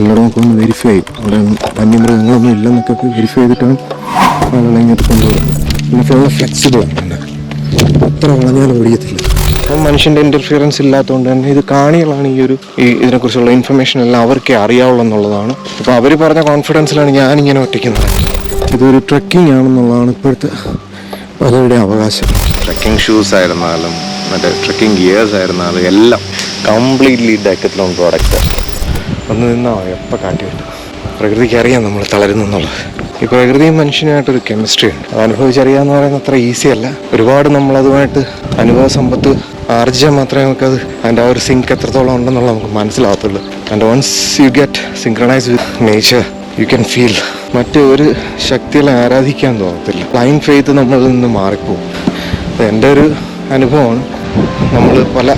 എല്ലായിടമൊക്കെ ഒന്ന് വെരിഫൈ ചെയ്യും. അവിടെ വന്യമൃഗങ്ങളൊന്നും ഇല്ലെന്നൊക്കെ വെരിഫൈ ചെയ്തിട്ടാണ് ആളുകളെ ഇങ്ങോട്ട് കൊണ്ടുപോകുന്നത്. പിന്നെ ഫുള്ള് ഫ്ലെക്സിബിളാണ്, അത്ര വളഞ്ഞാലും ഓടിയത്തില്ല. അപ്പം മനുഷ്യൻ്റെ ഇൻ്റർഫിയറൻസ് ഇല്ലാത്തതുകൊണ്ട് തന്നെ ഇത് കാണികളാണ് ഇതിനെക്കുറിച്ചുള്ള ഇൻഫർമേഷൻ എല്ലാം അവർക്കേ അറിയാവുള്ളൂ എന്നുള്ളതാണ്. അപ്പോൾ അവർ പറഞ്ഞ കോൺഫിഡൻസിലാണ് ഞാനിങ്ങനെ ഒറ്റയ്ക്കുന്നത്. ഇതൊരു ട്രക്കിംഗ് ആണെന്നുള്ളതാണ് ഇപ്പോഴത്തെ പലരുടെ അവകാശം. ട്രക്കിംഗ് ഷൂസ് ആയിരുന്നാലും മറ്റേ ട്രക്കിംഗ് ഗിയേഴ്സ് ആയിരുന്നാലും എല്ലാം കംപ്ലീറ്റ്ലി ഡെക്കത്ലോൺ പ്രോഡക്റ്റ്. ഒന്ന് നിന്നോ എപ്പോൾ കാട്ടി വരും. പ്രകൃതിക്ക് അറിയാം നമ്മൾ തളരുന്നെന്നുള്ളത്. ഈ പ്രകൃതിയും മനുഷ്യനുമായിട്ടൊരു കെമിസ്ട്രി ഉണ്ട്. അത് അനുഭവിച്ചറിയാമെന്ന് പറയുന്നത് അത്ര ഈസി അല്ല. ഒരുപാട് നമ്മളതുമായിട്ട് അനുഭവ സമ്പത്ത് ആർജിച്ചാൽ മാത്രമേ നമുക്കത് അതിൻ്റെ ആ ഒരു സിങ്ക് എത്രത്തോളം ഉണ്ടെന്നുള്ള നമുക്ക് മനസ്സിലാകത്തുള്ളൂ. And once you get synchronise with nature you can feel മറ്റൊരു ശക്തികളെ ആരാധിക്കാൻ തോന്നത്തില്ല. ബ്ലൈൻഡ് ഫെയ്ത്ത് നമ്മളിൽ നിന്ന് മാറിപ്പോവും. എൻ്റെ ഒരു അനുഭവമാണ്. നമ്മൾ പല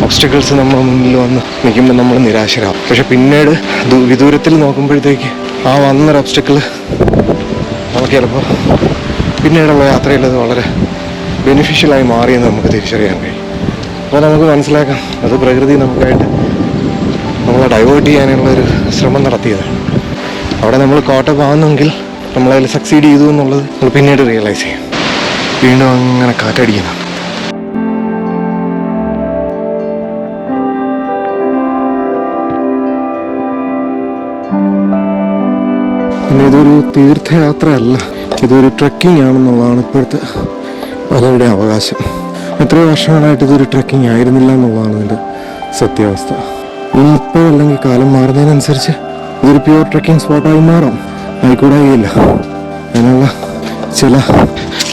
ഒബ്സ്റ്റക്കിൾസ് നമ്മുടെ മുന്നിൽ വന്ന് നിൽക്കുമ്പോൾ നമ്മൾ നിരാശരാകും. പക്ഷെ പിന്നീട് വിദൂരത്തിൽ നോക്കുമ്പോഴത്തേക്ക് ആ വന്നൊരു ഒബ്സ്റ്റക്കിൾ നമുക്ക് ചിലപ്പോൾ പിന്നീടുള്ള യാത്രയിൽ അത് വളരെ ബെനിഫിഷ്യലായി മാറിയെന്ന് നമുക്ക് തിരിച്ചറിയാൻ കഴിയും. അപ്പോൾ നമുക്ക് മനസ്സിലാക്കാം അത് പ്രകൃതി നമുക്കായിട്ട് നമ്മളെ ഡൈവേർട്ട് ചെയ്യാനുള്ളൊരു ശ്രമം നടത്തിയതാണ്. അവിടെ നമ്മൾ കോട്ടപ്പ് ആവുന്നെങ്കിൽ നമ്മളതിൽ സക്സീഡ് ചെയ്തു എന്നുള്ളത് നമ്മൾ പിന്നീട് റിയലൈസ് ചെയ്യും. വീണ്ടും അങ്ങനെ കാറ്റടിക്കുന്നു. പിന്നെ ഇതൊരു തീർത്ഥയാത്ര അല്ല, ഇതൊരു ട്രക്കിംഗ് ആണെന്നുള്ളതാണ് ഇപ്പോഴത്തെ പലരുടെ അവകാശം. എത്രയോ വർഷങ്ങളായിട്ട് ഇതൊരു ട്രക്കിംഗ് ആയിരുന്നില്ല എന്നുള്ളതാണ് ഇതിൻ്റെ സത്യാവസ്ഥ. ഇപ്പോഴല്ലെങ്കിൽ കാലം മാറുന്നതിനനുസരിച്ച് ഇതൊരു പ്യുവർ ട്രക്കിംഗ് സ്പോട്ടായി മാറാം, ആയിക്കൂടായില്ല. അതിനുള്ള ചില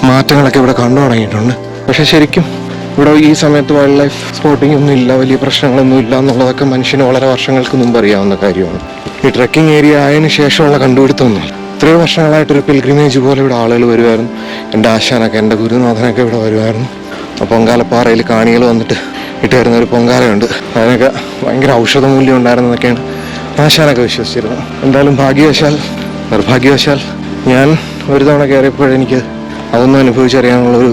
മാറ്റങ്ങളൊക്കെ ഇവിടെ കണ്ടു തുടങ്ങിയിട്ടുണ്ട്. പക്ഷെ ശരിക്കും ഇവിടെ ഈ സമയത്ത് വൈൽഡ് ലൈഫ് സ്പോട്ടിംഗ് ഒന്നും ഇല്ല, വലിയ പ്രശ്നങ്ങളൊന്നും ഇല്ല എന്നുള്ളതൊക്കെ മനുഷ്യന് വളരെ വർഷങ്ങൾക്ക് മുമ്പ് അറിയാവുന്ന കാര്യമാണ്. ഈ ട്രക്കിംഗ് ഏരിയ ആയതിനു ശേഷമുള്ള കണ്ടുപിടുത്തമൊന്നുമില്ല. ഇത്രയും വർഷങ്ങളായിട്ടൊരു പിൽഗ്രിമേജ് പോലെ ഇവിടെ ആളുകൾ വരുമായിരുന്നു. എൻ്റെ ആശാനൊക്കെ, എൻ്റെ ഗുരുനാഥനൊക്കെ ഇവിടെ വരുമായിരുന്നു. അപ്പോൾ പൊങ്കാലപ്പാറയിൽ കാണികൾ വന്നിട്ട് ഇട്ട് വരുന്ന ഒരു പൊങ്കാലയുണ്ട്. അതിനൊക്കെ ഭയങ്കര ഔഷധ മൂല്യം ഉണ്ടായിരുന്നതൊക്കെയാണ് ആശാനൊക്കെ വിശ്വസിച്ചിരുന്നത്. എന്തായാലും നിർഭാഗ്യവശാൽ ഞാൻ ഒരു തവണ കയറിയപ്പോഴെനിക്ക് അതൊന്നും അനുഭവിച്ചറിയാനുള്ളൊരു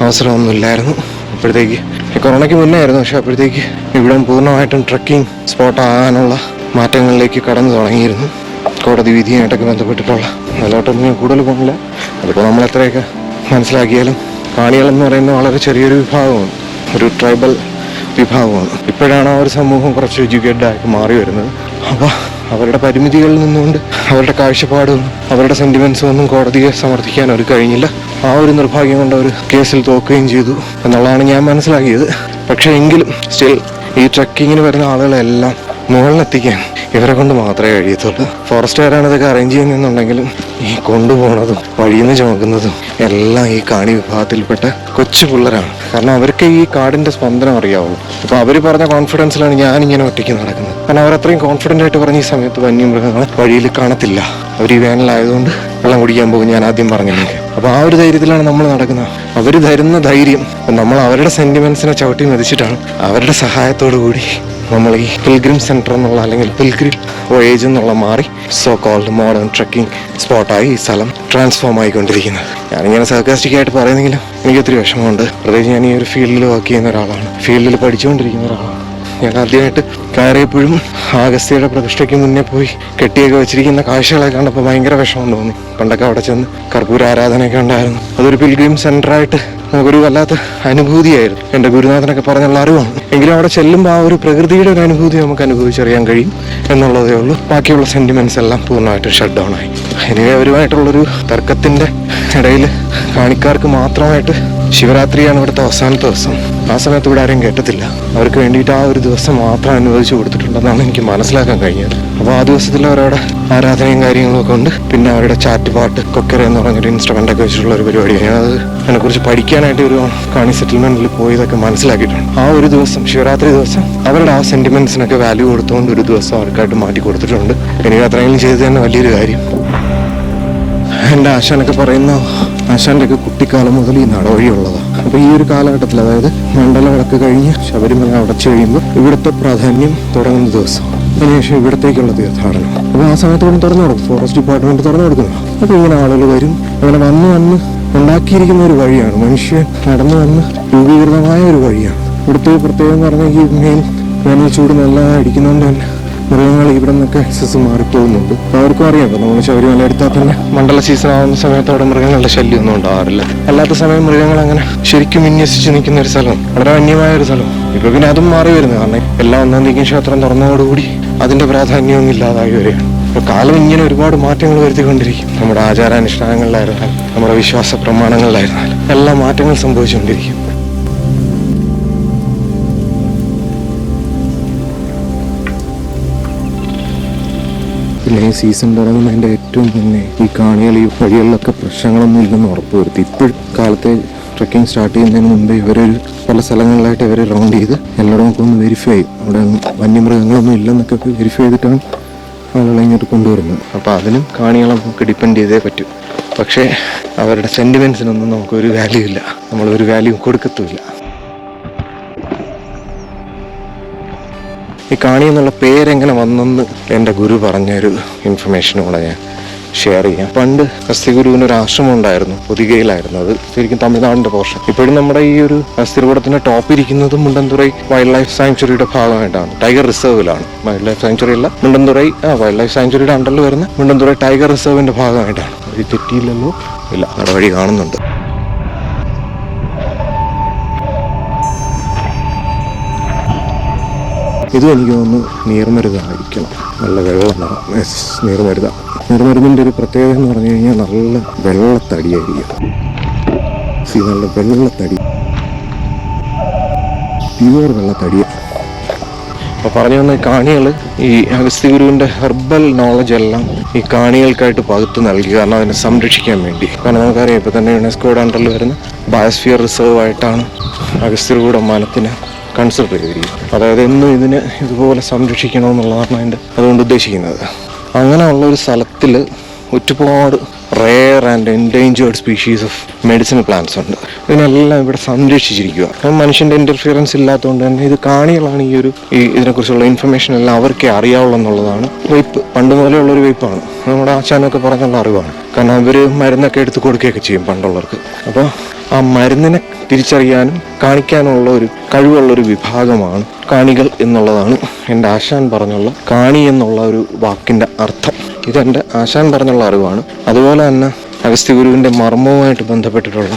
അവസരമൊന്നുമില്ലായിരുന്നു. അപ്പോഴത്തേക്ക് കൊറോണയ്ക്ക് മുന്നേ ആയിരുന്നു. പക്ഷെ അപ്പോഴത്തേക്ക് ഇവിടെ പൂർണ്ണമായിട്ടും ട്രക്കിംഗ് സ്പോട്ടാകാനുള്ള മാറ്റങ്ങളിലേക്ക് കടന്നു തുടങ്ങിയിരുന്നു. കോടതി വിധിയായിട്ടൊക്കെ ബന്ധപ്പെട്ടിട്ടുള്ള അതിലോട്ടൊന്നും ഞാൻ കൂടുതൽ പോകുന്നില്ല. അതിപ്പോൾ നമ്മൾ എത്രയൊക്കെ മനസ്സിലാക്കിയാലും കാണികളെന്ന് പറയുന്നത് വളരെ ചെറിയൊരു വിഭാഗമാണ്, ഒരു ട്രൈബൽ വിഭാഗമാണ്. ഇപ്പോഴാണ് ആ ഒരു സമൂഹം കുറച്ച് എഡ്യൂക്കേറ്റഡായിട്ട് മാറി വരുന്നത്. അപ്പോൾ അവരുടെ പരിമിതികളിൽ നിന്നുകൊണ്ട് അവരുടെ കാഴ്ചപ്പാടും അവരുടെ സെൻറ്റിമെൻസും ഒന്നും കോടതിയെ സമർത്ഥിക്കാൻ അവർ കഴിഞ്ഞില്ല. ആ ഒരു നിർഭാഗ്യം കൊണ്ട് അവർ കേസിൽ തോക്കുകയും ചെയ്തു എന്നുള്ളതാണ് ഞാൻ മനസ്സിലാക്കിയത്. പക്ഷേ എങ്കിലും സ്റ്റിൽ ഈ ട്രക്കിങ്ങിന് വരുന്ന ആളുകളെല്ലാം മുകളിലെത്തിക്കാൻ ഇവരെ കൊണ്ട് മാത്രമേ കഴിയത്തുള്ളൂ. ഫോറസ്റ്റുകാരാണ് ഇതൊക്കെ അറേഞ്ച് ചെയ്യുന്നതെന്നുണ്ടെങ്കിലും ഈ കൊണ്ടുപോകുന്നതും വഴിയിൽ നിന്ന് ചുമക്കുന്നതും എല്ലാം ഈ കാണി വിഭാഗത്തിൽപ്പെട്ട കൊച്ചു പിള്ളേരാണ്. കാരണം അവർക്ക് ഈ കാടിൻ്റെ സ്പന്ദനം അറിയാവുള്ളൂ. അപ്പോൾ അവർ പറഞ്ഞ കോൺഫിഡൻസിലാണ് ഞാനിങ്ങനെ ഒറ്റയ്ക്ക് നടക്കുന്നത്. കാരണം അവരത്രയും കോൺഫിഡൻ്റ് ആയിട്ട് പറഞ്ഞ ഈ സമയത്ത് വന്യമൃഗങ്ങളെ വഴിയിൽ കാണത്തില്ല. അവർ ഈ വേനലായതുകൊണ്ട് വെള്ളം കുടിക്കാൻ പോകും, ഞാൻ ആദ്യം പറഞ്ഞില്ലെങ്കിൽ. അപ്പോൾ ആ ഒരു ധൈര്യത്തിലാണ് നമ്മൾ നടക്കുന്നത്. അവർ തരുന്ന ധൈര്യം നമ്മൾ അവരുടെ സെൻറ്റിമെൻസിനെ ചവിട്ടി മെതിച്ചിട്ടാണ് അവരുടെ സഹായത്തോടു കൂടി നമ്മൾ ഈ പിൽഗ്രിം സെൻറ്റർ എന്നുള്ള അല്ലെങ്കിൽ പിൽഗ്രിം വോയേജ് എന്നുള്ള മാറി സോ കോൾഡ് മോഡേൺ ട്രക്കിംഗ് സ്പോട്ടായി ഈ സ്ഥലം ട്രാൻസ്ഫോം ആയിക്കൊണ്ടിരിക്കുന്നത്. ഞാനിങ്ങനെ സർക്കാസ്റ്റിക് ആയിട്ട് പറയുന്നെങ്കിലും എനിക്ക് ഒത്തിരി വിഷമമുണ്ട്. പ്രത്യേകിച്ച് ഞാൻ ഈ ഒരു ഫീൽഡിൽ വർക്ക് ചെയ്യുന്ന ഒരാളാണ്, ഫീൽഡിൽ പഠിച്ചുകൊണ്ടിരിക്കുന്ന ഒരാളാണ്. ഞാൻ ആദ്യമായിട്ട് കയറിയപ്പോഴും അഗസ്ത്യയുടെ പ്രതിഷ്ഠയ്ക്ക് മുന്നേ പോയി കെട്ടിയൊക്കെ വെച്ചിരിക്കുന്ന കാഴ്ചകളെ കണ്ടപ്പോൾ ഭയങ്കര വിഷമം തോന്നി. പണ്ടൊക്കെ അവിടെ ചെന്ന് കർപ്പൂര ആരാധനയൊക്കെ ഉണ്ടായിരുന്നു. അതൊരു പിൽഗ്രിം സെൻ്ററായിട്ട് നമുക്കൊരു വല്ലാത്ത അനുഭൂതിയായിരുന്നു. എൻ്റെ ഗുരുനാഥനൊക്കെ പറഞ്ഞുള്ള അറിവാണ്. എങ്കിലും അവിടെ ചെല്ലുമ്പോൾ ആ ഒരു പ്രകൃതിയുടെ ഒരു അനുഭൂതി നമുക്ക് അനുഭവിച്ചറിയാൻ കഴിയും എന്നുള്ളതേ ഉള്ളൂ. ബാക്കിയുള്ള സെൻറ്റിമെൻറ്റ്സ് എല്ലാം പൂർണ്ണമായിട്ട് ഷട്ട് ഡൗൺ ആയി. ഇനി അവരുമായിട്ടുള്ളൊരു തർക്കത്തിൻ്റെ ഇടയിൽ കാണിക്കാർക്ക് മാത്രമായിട്ട് ശിവരാത്രിയാണ് ഇവിടുത്തെ അവസാനത്തെ ദിവസം. ആ സമയത്ത് ഇവിടെ ആരെയും കേട്ടത്തില്ല. അവർക്ക് വേണ്ടിയിട്ട് ആ ഒരു ദിവസം മാത്രം അനുവദിച്ചു കൊടുത്തിട്ടുണ്ടെന്നാണ് എനിക്ക് മനസ്സിലാക്കാൻ കഴിഞ്ഞത്. അപ്പോൾ ആ ദിവസത്തിൽ അവരവിടെ ആരാധനയും കാര്യങ്ങളും ഒക്കെ ഉണ്ട്. പിന്നെ അവരുടെ ചാറ്റുപാട്ട് കൊക്കര എന്ന് പറഞ്ഞൊരു ഇൻസ്ട്രുമെൻ്റൊക്കെ വെച്ചിട്ടുള്ള ഒരു പരിപാടിയാണ്. അത് അതിനെക്കുറിച്ച് പഠിക്കാനായിട്ട് ഒരു കാണി സെറ്റിൽമെൻറ്റിൽ പോയതൊക്കെ മനസ്സിലാക്കിയിട്ടുണ്ട്. ആ ഒരു ദിവസം ശിവരാത്രി ദിവസം അവരുടെ ആ സെൻറ്റിമെൻറ്റ്സിനൊക്കെ വാല്യൂ കൊടുത്തുകൊണ്ട് ഒരു ദിവസം അവർക്കായിട്ട് മാറ്റി കൊടുത്തിട്ടുണ്ട്. എനിക്ക് അത്രയെങ്കിലും ചെയ്ത് തന്നെ വലിയൊരു കാര്യം. എൻ്റെ ആശാനൊക്കെ പറയുന്ന ആശാൻ്റെയൊക്കെ കുട്ടിക്കാലം മുതൽ ഈ നടവഴിയുള്ളതാണ്. അപ്പോൾ ഈ ഒരു കാലഘട്ടത്തിൽ, അതായത് മണ്ഡലവിളക്ക് കഴിഞ്ഞ് ശബരിമല അടച്ചു കഴിയുമ്പോൾ ഇവിടുത്തെ പ്രാധാന്യം തുടങ്ങുന്ന ദിവസം, അതിനുശേഷം ഇവിടത്തേക്കുള്ള തീർത്ഥാടനം. അപ്പോൾ ആ സമയത്ത് കൊണ്ട് തുറന്നു കൊടുക്കും, ഫോറസ്റ്റ് ഡിപ്പാർട്ട്മെൻറ്റ് തുറന്നു കൊടുക്കുന്നു. അപ്പോൾ ഇങ്ങനെ ആളുകൾ വരും. അങ്ങനെ വന്ന് ഉണ്ടാക്കിയിരിക്കുന്ന ഒരു വഴിയാണ്, മനുഷ്യൻ നടന്നു വന്ന് രൂപീകൃതമായ ഒരു വഴിയാണ്. ഇവിടുത്തെ പ്രത്യേകം പറഞ്ഞാൽ ഈ മെയിൻ വേനൽ ചൂട് നല്ല അടിക്കുന്നതുകൊണ്ട് തന്നെ മൃഗങ്ങൾ ഇവിടെ നിന്നൊക്കെ ആക്സസ് മാറിപ്പോകുന്നുണ്ട്. അപ്പോൾ അവർക്കും അറിയാം, നമ്മൾ ശബരിമല എടുത്താൽ തന്നെ മണ്ഡല സീസൺ ആവുന്ന സമയത്ത് അവിടെ മൃഗങ്ങളുടെ ശല്യമൊന്നും ഉണ്ടാവാറില്ല. അല്ലാത്ത സമയം മൃഗങ്ങൾ അങ്ങനെ ശരിക്കും വിന്യസിച്ച് നിൽക്കുന്ന ഒരു സ്ഥലം, വളരെ വന്യമായ ഒരു സ്ഥലം. ഇപ്പൊ പിന്നെ അതും മാറി വരുന്നത്, കാരണം എല്ലാ ഒന്നാം തീയതി ക്ഷേത്രം തുറന്നതോടുകൂടി അതിന്റെ പ്രാധാന്യവും ഇല്ലാതായി വരികയാണ്. അപ്പോൾ കാലം ഇങ്ങനെ ഒരുപാട് മാറ്റങ്ങൾ വരുത്തിക്കൊണ്ടിരിക്കും. നമ്മുടെ ആചാരാനുഷ്ഠാനങ്ങളിലായിരുന്നാലും നമ്മുടെ വിശ്വാസ പ്രമാണങ്ങളിലായിരുന്നാലും എല്ലാ മാറ്റങ്ങൾ സംഭവിച്ചുകൊണ്ടിരിക്കും. പിന്നെ ഈ സീസൺ തുടങ്ങുന്നതിൻ്റെ ഏറ്റവും മുന്നേ ഈ കാണികൾ ഈ വഴികളിലൊക്കെ പ്രശ്നങ്ങളൊന്നും ഇല്ലെന്ന് ഉറപ്പുവരുത്തി. ഇപ്പോഴും കാലത്തെ ട്രക്കിംഗ് സ്റ്റാർട്ട് ചെയ്യുന്നതിന് മുമ്പ് ഇവരൊരു പല സ്ഥലങ്ങളിലായിട്ട് ഇവർ റൗണ്ട് ചെയ്ത് എല്ലായിടമൊക്കെ ഒന്ന് വെരിഫൈ ചെയ്യും. അവിടെ വന്യമൃഗങ്ങളൊന്നും ഇല്ലെന്നൊക്കെ വെരിഫൈ ചെയ്തിട്ടാണ് ആളുകളെ ഇങ്ങോട്ട് കൊണ്ടുവരുന്നത്. അപ്പോൾ അതിനും കാണികളെ നമുക്ക് ഡിപ്പെൻഡ് ചെയ്തേ പറ്റൂ. പക്ഷേ അവരുടെ സെൻറ്റിമെൻറ്റ്സിനൊന്നും നമുക്കൊരു വാല്യൂ ഇല്ല, നമ്മളൊരു വാല്യൂ കൊടുക്കത്തുമില്ല. ഈ കാണി എന്നുള്ള പേരെങ്ങനെ വന്നെന്ന് എൻ്റെ ഗുരു പറഞ്ഞൊരു ഇൻഫർമേഷനോടെ ഞാൻ ഷെയർ ചെയ്യാം. പണ്ട് അസ്ഥിഗുരുവിന് ഒരു ആശ്രമം ഉണ്ടായിരുന്നു, പൊതികയിലായിരുന്നു. അത് ശരിക്കും തമിഴ്നാടിൻ്റെ പോർഷൻ. ഇപ്പോഴും നമ്മുടെ ഈ ഒരു അസ്ഥികൂടത്തിൻ്റെ ടോപ്പ് ഇരിക്കുന്നത് മുണ്ടന്തുറൈ വൈൽഡ് ലൈഫ് സാങ്ച്വറിയുടെ ഭാഗമായിട്ടാണ്, ടൈഗർ റിസർവിലാണ്. വൈൽഡ് ലൈഫ് സാങ്ച്വറി അല്ല, മുണ്ടന്തുറൈ വൈൽഡ് ലൈഫ് സാങ്ച്വറിയുടെ അണ്ടറിൽ വരുന്ന മുണ്ടന്തുറൈ ടൈഗർ റിസർവിൻ്റെ ഭാഗമായിട്ടാണ്. അത് തെറ്റിയില്ലല്ലോ? ഇല്ല, അവിടെ വഴി കാണുന്നുണ്ട്. ഇതും എനിക്ക് തോന്നുന്നു നീർമരുതായിരിക്കണം. നല്ല വെള്ളം നീർമരുതിൻ്റെ ഒരു പ്രത്യേകത എന്ന് പറഞ്ഞു കഴിഞ്ഞാൽ നല്ല വെള്ളത്തടിയായിരിക്കും. നല്ല വെള്ളത്തടി, പ്യുവർ വെള്ളത്തടിയാണ്. അപ്പോൾ പറഞ്ഞു വന്ന കാണികൾ ഈ അഗസ്ത്യഗുരുവിൻ്റെ ഹെർബൽ നോളജ് എല്ലാം ഈ കാണികൾക്കായിട്ട് പകുത്ത് നൽകി, കാരണം അതിനെ സംരക്ഷിക്കാൻ വേണ്ടി. കാരണം നമുക്കറിയാം, ഇപ്പോൾ തന്നെ യുനെസ്കോയുടെ അണ്ടറിൽ വരുന്ന ബയോസ്ഫിയർ റിസർവ് ആയിട്ടാണ് അഗസ്ത്യകൂടം വനത്തിന് കൺസിഡർ ചെയ്തിരിക്കും. അതായത് എന്നും ഇതിനെ ഇതുപോലെ സംരക്ഷിക്കണമെന്നുള്ളതാണ് അതുകൊണ്ട് ഉദ്ദേശിക്കുന്നത്. അങ്ങനെയുള്ള ഒരു സ്ഥലത്തിൽ ഒരുപാട് rare and endangered species of medicinal plants ഉണ്ട്. ഇതിനെല്ലാം ഇവിടെ സംരക്ഷിച്ചിരിക്കുക. അപ്പം മനുഷ്യൻ്റെ ഇൻ്റർഫിയറൻസ് ഇല്ലാത്തതുകൊണ്ട് തന്നെ ഇത് കാണികളാണ് ഇതിനെക്കുറിച്ചുള്ള ഇൻഫർമേഷൻ എല്ലാം അവർക്കേ അറിയാവുള്ളൂ എന്നുള്ളതാണ്. വെയ്പ്പ് പണ്ട് മുതലുള്ളൊരു വെയ്പ്പാണ്, നമ്മുടെ ആശാനൊക്കെ പറഞ്ഞുള്ള അറിവാണ്. കാരണം അവർ മരുന്നൊക്കെ എടുത്ത് കൊടുക്കുകയൊക്കെ ചെയ്യും പണ്ടുള്ളവർക്ക്. അപ്പോൾ ആ മരുന്നിനെ തിരിച്ചറിയാനും കാണിക്കാനുള്ള ഒരു കഴിവുള്ളൊരു വിഭാഗമാണ് കാണികൾ എന്നുള്ളതാണ് എൻ്റെ ആശാൻ പറഞ്ഞുള്ള കാണി എന്നുള്ള ഒരു വാക്കിൻ്റെ അർത്ഥം. ഇതെൻ്റെ ആശാൻ പറഞ്ഞുള്ള അറിവാണ്. അതുപോലെ തന്നെ അഗസ്ത്യഗുരുവിൻ്റെ മർമ്മവുമായിട്ട് ബന്ധപ്പെട്ടിട്ടുള്ള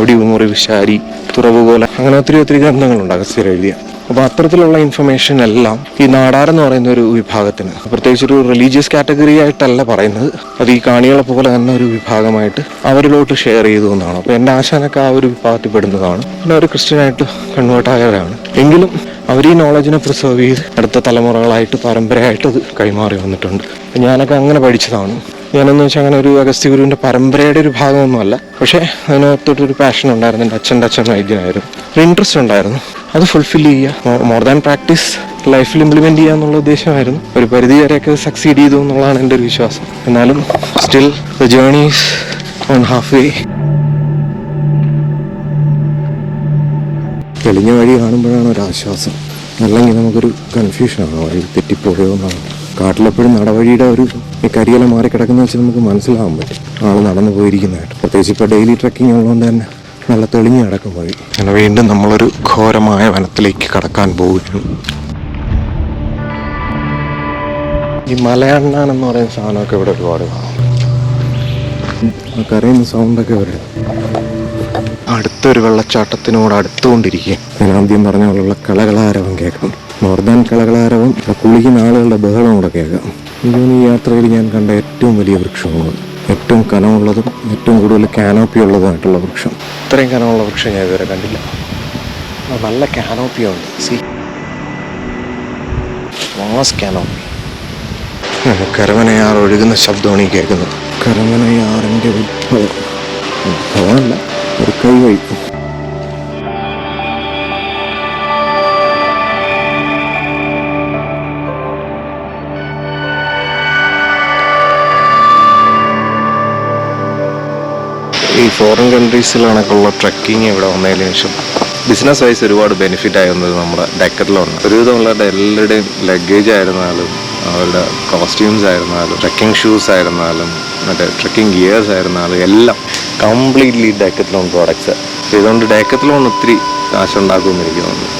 ഒടി മുറിവ് ശാരി തുറവുപോലെ അങ്ങനെ ഒത്തിരി ഗ്രന്ഥങ്ങളുണ്ട് അഗസ്ത്യർ എഴുതിയ. അപ്പോൾ അത്തരത്തിലുള്ള ഇൻഫർമേഷൻ എല്ലാം ഈ നാടാരെന്ന് പറയുന്ന ഒരു വിഭാഗത്തിന്, പ്രത്യേകിച്ചൊരു റിലീജിയസ് കാറ്റഗറി ആയിട്ടല്ല പറയുന്നത്, അത് ഈ കാണികളെ പോലെ തന്നെ ഒരു വിഭാഗമായിട്ട് അവരിലോട്ട് ഷെയർ ചെയ്തു എന്നാണ്. അപ്പോൾ എൻ്റെ ആശാനൊക്കെ ആ ഒരു വിഭാഗത്തിൽ പെടുന്നതാണ്. പിന്നെ അവർ ക്രിസ്ത്യനായിട്ട് കൺവേർട്ട് ആയവരാണ്. എങ്കിലും അവർ ഈ നോളജിനെ പ്രിസർവ് ചെയ്ത് അടുത്ത തലമുറകളായിട്ട് പരമ്പരയായിട്ട് അത് കൈമാറി വന്നിട്ടുണ്ട്. ഞാനൊക്കെ അങ്ങനെ പഠിച്ചതാണ്. ഞാനെന്ന് വെച്ചാൽ അങ്ങനെ ഒരു അഗസ്ത്യഗുരുവിൻ്റെ പരമ്പരയുടെ ഒരു ഭാഗമൊന്നുമല്ല, പക്ഷേ അതിനകത്തോട്ടൊരു പാഷൻ ഉണ്ടായിരുന്നു. എൻ്റെ അച്ഛൻ വൈദ്യനായിരുന്നു, ഒരു ഇൻട്രസ്റ്റ് ഉണ്ടായിരുന്നു. അത് ഫുൾഫിൽ ചെയ്യുക, മോർ ദാൻ പ്രാക്ടീസ് ലൈഫിൽ ഇംപ്ലിമെൻറ്റ് ചെയ്യുക എന്നുള്ള ഉദ്ദേശമായിരുന്നു. ഒരു പരിധി വരെയൊക്കെ സക്സീഡ് ചെയ്തു എന്നുള്ളതാണ് എൻ്റെ ഒരു വിശ്വാസം. എന്നാലും still the journey is on half way. തെളിഞ്ഞ വഴി കാണുമ്പോഴാണ് ഒരു ആശ്വാസം, അല്ലെങ്കിൽ നമുക്കൊരു കൺഫ്യൂഷനാണ്, വഴി തെറ്റിപ്പോയോ എന്നാണ്. കാട്ടിലെപ്പോഴും നടവഴിയുടെ ഈ കരിയില മാറി കിടക്കുന്ന വെച്ച് നമുക്ക് മനസ്സിലാവാൻ പറ്റും ആൾ നടന്നു പോയിരിക്കുന്നതായിട്ട്. പ്രത്യേകിച്ച് ഇപ്പോൾ ഡെയിലി ട്രക്കിംഗ് ഉള്ളതുകൊണ്ട് തന്നെ നല്ല തെളിഞ്ഞ് കിടക്കും വഴി. അങ്ങനെ വീണ്ടും നമ്മളൊരു ഘോരമായ വനത്തിലേക്ക് കടക്കാൻ പോവുകയാണ്. ഈ മലയണ്ണാൻ എന്ന് പറയുന്ന സാധനമൊക്കെ ഇവിടെ ഒരുപാട് കാണും. കരയുന്ന സൗണ്ടൊക്കെ വരും. അടുത്തൊരു വെള്ളച്ചാട്ടത്തിനോട് അടുത്തുകൊണ്ടിരിക്കുക. ഞാൻ ആദ്യം പറഞ്ഞ പോലുള്ള കളകളാരവം കേൾക്കാം. നോർദാൻ കളകളാരവം, കുളിക്കുന്ന ആളുകളുടെ ബഹളം കൂടെ കേൾക്കാം. ഇതൊന്നും ഈ യാത്രയിൽ ഞാൻ കണ്ട ഏറ്റവും വലിയ വൃക്ഷമാണ്. ഏറ്റവും കനമുള്ളതും ഏറ്റവും കൂടുതൽ കാനോപ്പി ഉള്ളതുമായിട്ടുള്ള വൃക്ഷം. ഇത്രയും കനമുള്ള വൃക്ഷം ഞാൻ ഇതുവരെ കണ്ടില്ല. നല്ല കാനോപ്പിയുണ്ട്. കാനോപ്പി. കരമനയാർ ഒഴുകുന്ന ശബ്ദമാണ് ഈ കേൾക്കുന്നത്. കരമനയാറിൻ്റെ ഉദ്ഭവമല്ല, ഒരു കൈവഴി. ഈ ഫോറിൻ കൺട്രീസിലാണൊക്കെയുള്ള ട്രക്കിങ് ഇവിടെ വന്നതിന് ശേഷം ബിസിനസ് വൈസ് ഒരുപാട് ബെനിഫിറ്റ് ആയി വന്നത് നമ്മുടെ ഡെക്കത്ലോൺ. ഒരുവിധമുള്ള എല്ലാവരുടെയും ലഗേജ് ആയിരുന്നാലും അവരുടെ കോസ്റ്റ്യൂംസ് ആയിരുന്നാലും ട്രക്കിംഗ് ഷൂസ് ആയിരുന്നാലും മറ്റേ ട്രക്കിംഗ് ഗിയേഴ്സ് ആയിരുന്നാലും എല്ലാം കംപ്ലീറ്റ്ലി ഡെക്കത്ലോൺ പ്രോഡക്ട്സ്. ഇതുകൊണ്ട് ഡെക്കത്ലോൺ ഒത്തിരി കാശുണ്ടാക്കുമെന്ന് എനിക്ക് തോന്നുന്നു.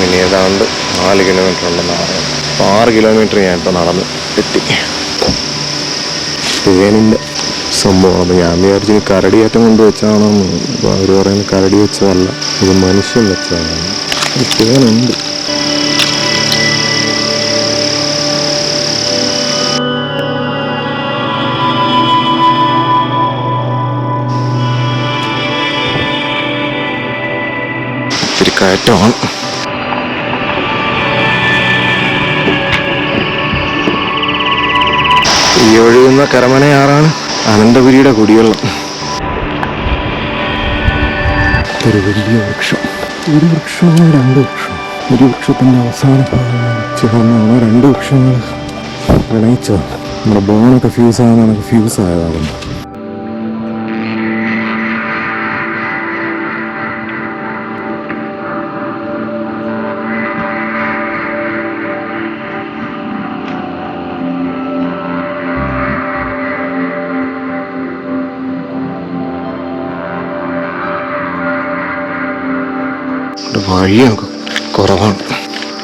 ഇനി ഏതാണ്ട് 4 കിലോമീറ്റർ ഉണ്ടെന്ന് പറയുന്നത്. 6 കിലോമീറ്റർ ഞാൻ ഇപ്പോൾ നടന്ന് എത്തി. തേനിൻ്റെ സംഭവം. അപ്പോൾ ഞാൻ വിചാരിച്ചു കരടിയേറ്റം കൊണ്ട് വെച്ചാണെന്ന്. അപ്പോൾ അവർ പറയുന്നത് കരടി വെച്ചതല്ല, ഇത് മനുഷ്യൻ വെച്ചതാണ്. തേനുണ്ട്. ഇത്തിരി കയറ്റമാണ്. ഈ ഒഴുകുന്ന കരമനയാറാണ് അനന്തപുരിയുടെ കുടിവെള്ളം. ഒരു വലിയ വൃക്ഷം, ഒരു വൃക്ഷമോ 2 വൃക്ഷം. ഒരു വൃക്ഷത്തിൻ്റെ അവസാന ഭാഗമാണ് ചേർന്നാണ് 2 വൃക്ഷങ്ങൾ പ്രണയിച്ചത്. നമ്മുടെ ബോണൊക്കെ ഫ്യൂസാകുന്ന ഫ്യൂസ് ആയതാകുന്നു. വഴി നമുക്ക് കുറവാണ്.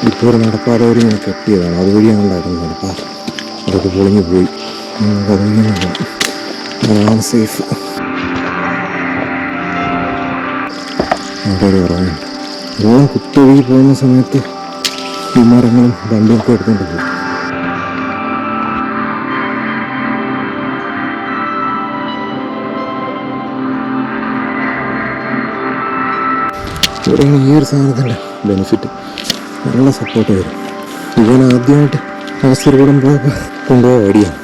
ഇപ്പോൾ ഒരു നടപ്പാത വഴി ഇങ്ങനെ കെട്ടിയതാണ്, അതുവഴി ഉണ്ടായിരുന്നു നടപ്പാത. അതൊക്കെ പൊളിഞ്ഞു പോയി. അതാണ് സേഫ്. അവിടെ ഒരു ഉറവുണ്ട്. വെള്ളം കുത്തൊഴുകി പോകുന്ന സമയത്ത് ഈ മരങ്ങളും വണ്ടിയൊക്കെ എടുത്തുകൊണ്ട് പോകും. ഇവിടെയാണ് ഈ ഒരു സാധനത്തിൻ്റെ ബെനിഫിറ്റ്. നല്ല സപ്പോർട്ട് വരും. ഇവൻ ആദ്യമായിട്ട് കാസർഗോഡും പോയപ്പോൾ കൊണ്ടുപോകാൻ ഓടിയാണ്.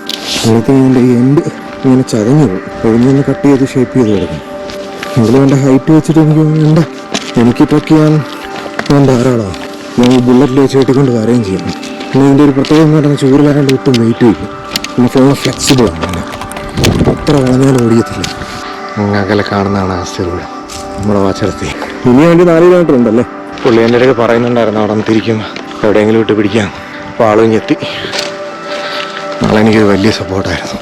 അവിടുത്തെ ഇതിൻ്റെ ഈ എൻഡ് ഇങ്ങനെ ചതഞ്ഞു പോകും. ഒഴിഞ്ഞൊന്ന് കട്ട് ചെയ്ത് ഷേപ്പ് ചെയ്ത് കൊടുക്കും. എങ്കിലും എൻ്റെ ഹൈറ്റ് വെച്ചിട്ട് എനിക്ക് ട്രക്ക് ചെയ്യാൻ ഞാൻ ധാരാളമാണ്. ഞാൻ ഈ ബുള്ളറ്റിൽ വെച്ച് കെട്ടിക്കൊണ്ട് വരികയും ചെയ്യും. പിന്നെ ഇതിൻ്റെ ഒരു പ്രത്യേകത എന്ന് പറഞ്ഞാൽ ചൂരിലായതുകൊണ്ട് ഒട്ടും വെയിറ്റ് വയ്ക്കും. പിന്നെ ഫുൾ ഫ്ലെക്സിബിളാണ്. പിന്നെ എത്ര വളഞ്ഞാലും ഓടിയത്തില്ല. അകലെ കാണുന്നതാണ് കാസർഗോഡ്, നമ്മുടെ വാച്ചടത്തി. ഇനി വേണ്ടി 4 കിലോമീറ്റർ ഉണ്ടല്ലേ. പുള്ളി എൻ്റെ ഇടയ്ക്ക് പറയുന്നുണ്ടായിരുന്നു അവിടെ നിന്ന് തിരിക്കുമ്പോൾ എവിടെയെങ്കിലും ഇട്ട് പിടിക്കാം. അപ്പോൾ ആളും എത്തി. നാളെ എനിക്കൊരു വലിയ സപ്പോർട്ടായിരുന്നു.